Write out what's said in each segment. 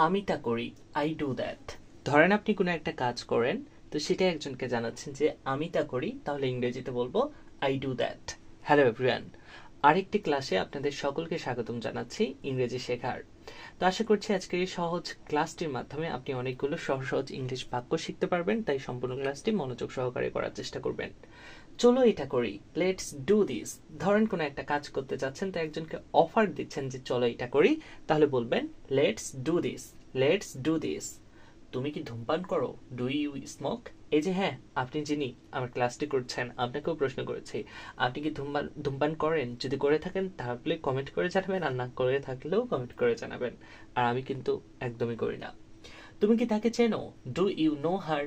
আমি তা করি, আই ডু দ্যাট। ধরেন আপনি কোনো একটা কাজ করেন, তো সেটা একজনকে জানাচ্ছেন যে আমি তা করি, তাহলে ইংরেজিতে বলবো I do that. Hello everyone, আরেকটি ক্লাসে আপনাদের সকলকে স্বাগতম জানাচ্ছি ইংরেজি শেখার। তো আশা করছি আজকের এই সহজ ক্লাসটির মাধ্যমে আপনি অনেকগুলো সহজ সহজ ইংলিশ বাক্য শিখতে পারবেন, তাই সম্পূর্ণ ক্লাসটি মনোযোগ সহকারে করার চেষ্টা করবেন। চলো এটা করি, লেটস ডু দিস। ধরেন কোনো একটা কাজ করতে যাচ্ছেন, তো একজনকে অফার দিচ্ছেন যে চলো এটা করি, তাহলে বলবেন let's do this, let's do this. তুমি কি ধূমপান করো? Do you smoke? এই যে হ্যাঁ, আপনি যিনি আমার ক্লাসটি করছেন, আপনাকেও প্রশ্ন করেছি, আপনি কি ধূমপান করেন? যদি করে থাকেন তাহলে কমেন্ট করে জানাবেন, আর না করে থাকলেও কমেন্ট করে জানাবেন। আর আমি কিন্তু একদমই করি না। তুমি কি তাকে চেনো? Do you know her?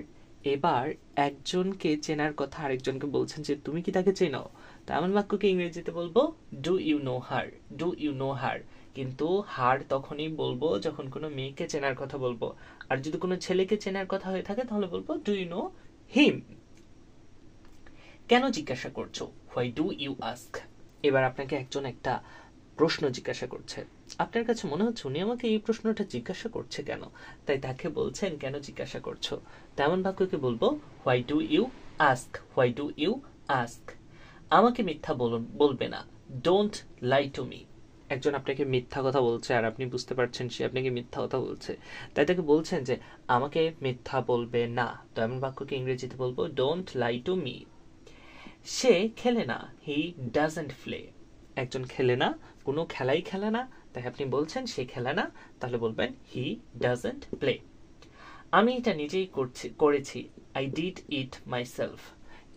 এবার একজনকে চেনার কথা আরেকজনকে বলছেন যে তুমি কি তাকে চেনো, তা এমন বাক্যকে ইংরেজিতে বলবো do you know her, do you know her. কিন্তু হার তখনই বলবো যখন কোনো মেয়েকে চেনার কথা বলবো, আর যদি কোনো ছেলেকে চেনার কথা হয়ে থাকে তাহলে বলবো ডু ইউ নো হিম। কেন জিজ্ঞাসা করছো? Why do you ask? এবার আপনাকে একজন একটা প্রশ্ন জিজ্ঞাসা করছে, আপনার কাছে মনে হচ্ছে উনি আমাকে এই প্রশ্নটা জিজ্ঞাসা করছে কেন, তাই তাকে বলছেন কেন জিজ্ঞাসা করছো। তেমন বাক্যকে বলবো why do you ask, why do you ask. আমাকে মিথ্যা বলবে না, ডোন্ট লাই টু মি। একজন আপনাকে মিথ্যা কথা বলছে আর আপনি বুঝতে পারছেন সে আপনাকে মিথ্যা কথা বলছে, তাই তাকে বলছেন যে আমাকে মিথ্যা বলবে না। তো এমন বাক্যকে ইংরেজিতে বলবো ডোন্ট লাই টু মি। সে খেলে না, হি ডাজন্ট প্লে। একজন খেলে না, কোনো খেলাই খেলে না, তাই আপনি বলছেন সে খেলে না, তাহলে বলবেন হি ডাজন্ট প্লে। আমি এটা নিজেই করেছি, আই ডিড ইট মাইসেলফ।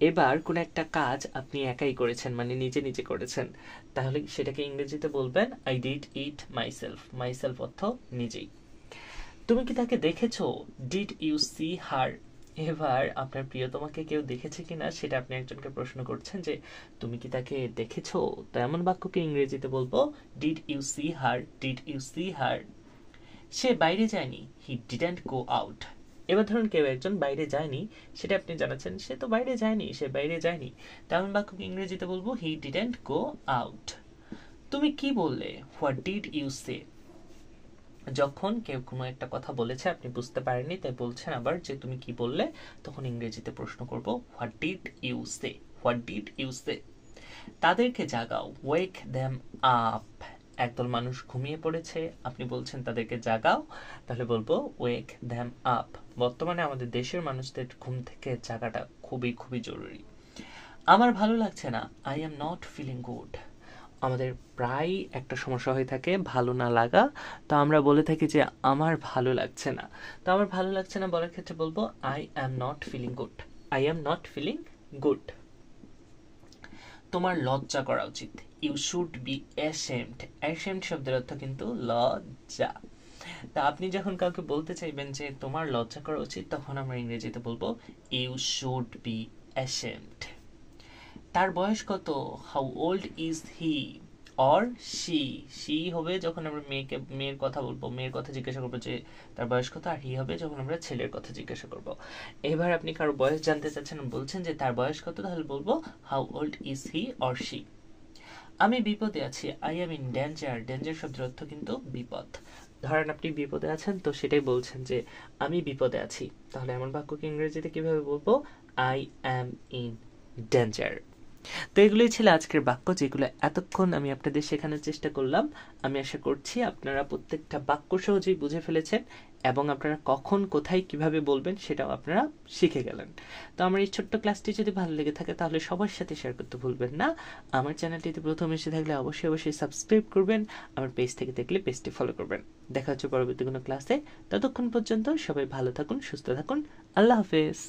এবার কোন একটা কাজ আপনি একাই করেছেন, মানে নিজে নিজে করেছেন, তাহলে সেটাকে ইংরেজিতে বলবেন I did it myself. Myself অর্থ নিজেই। তুমি কি তাকে দেখেছো? ডিড ইউ সি হার? এবার আপনার প্রিয়তমাকে কেউ দেখেছে কিনা সেটা আপনি একজনকে প্রশ্ন করছেন যে তুমি কি তাকে দেখেছো, তো এমন বাক্যকে ইংরেজিতে বলবো did you see her, did you see her. সে বাইরে যায়নি, হি ডিডন্ট গো আউট। এবার ধরুন কেউ একজন বাইরে যায়নি, সেটা আপনি জানাচ্ছেন সে তো বাইরে যায়নি, সে বাইরে যায়নি, তেমন বাক্যকে ইংরেজিতে বলবো হি ডিডন্ট গো আউট। তুমি কি বললে? হোয়াট ডিড ইউ সে? যখন কেউ কোনো একটা কথা বলেছে আপনি বুঝতে পারেননি, তাই বলছেন আবার যে তুমি কি বললে, তখন ইংরেজিতে প্রশ্ন করব what did you say, what did you say. তাদেরকে জাগাও, ওয়েক দেম আপ। একদল মানুষ ঘুমিয়ে পড়েছে, আপনি বলছেন তাদেরকে জাগাও, তাহলে বলবো ওয়েক দেম আপ। বর্তমানে আমাদের দেশের মানুষদের ঘুম থেকে জাগাটা খুবই খুবই জরুরি। আমার ভালো লাগছে না, I am not feeling good. আমাদের প্রায় একটা সমস্যা হয়ে থাকে ভালো না লাগা, তো আমরা বলে থাকি যে আমার ভালো লাগছে না। তো আমার ভালো লাগছে না বলার ক্ষেত্রে বলবো I am not feeling good, I am not feeling good. তোমার লজ্জা করা উচিত, you should be ashamed. Ashamed শব্দের অর্থ কিন্তু লজ্জা। তা আপনি যখন কাউকে বলতে চাইবেন যে তোমার লজ্জা করা উচিত, তখন আমরা ইংরেজিতে বলবো ইউ শুড বি অ্যাশেমড। তার বয়স কত? How old is he or she. She হবে যখন আমরা মেয়ের কথা বলবো, মেয়ের কথা জিজ্ঞাসা করবো যে তার বয়স কত, আর হি হবে যখন আমরা ছেলের কথা জিজ্ঞাসা করবো। এবার আপনি কারো বয়স জানতে চাচ্ছেন, বলছেন যে তার বয়স কত, তাহলে বলবো how old is he or she. আমি বিপদে আছি, I am in danger. Danger শব্দের অর্থ কিন্তু বিপদ। ধরেন আপনি বিপদে আছেন, তো সেটাই বলছেন যে আমি বিপদে আছি, তাহলে এমন বাক্যকে ইংরেজিতে কিভাবে বলবো? I am in danger. তো এগুলোই ছিল আজকের বাক্য, যেগুলো এতক্ষণ আমি আপনাদের শেখানোর চেষ্টা করলাম। আমি আশা করছি আপনারা প্রত্যেকটা বাক্য সহজেই বুঝে ফেলেছেন, এবং আপনারা কখন কোথায় কিভাবে বলবেন সেটাও আপনারা শিখে গেলেন। তো আমার এই ছোট্ট ক্লাসটি যদি ভালো লেগে থাকে তাহলে সবার সাথে শেয়ার করতে ভুলবেন না। আমার চ্যানেলটিতে প্রথম এসে থাকলে অবশ্যই অবশ্যই সাবস্ক্রাইব করবেন, আমার পেজ থেকে দেখলে পেজটি ফলো করবেন। দেখা হচ্ছে পরবর্তী কোনো ক্লাসে, ততক্ষণ পর্যন্ত সবাই ভালো থাকুন, সুস্থ থাকুন, আল্লাহ হাফেজ।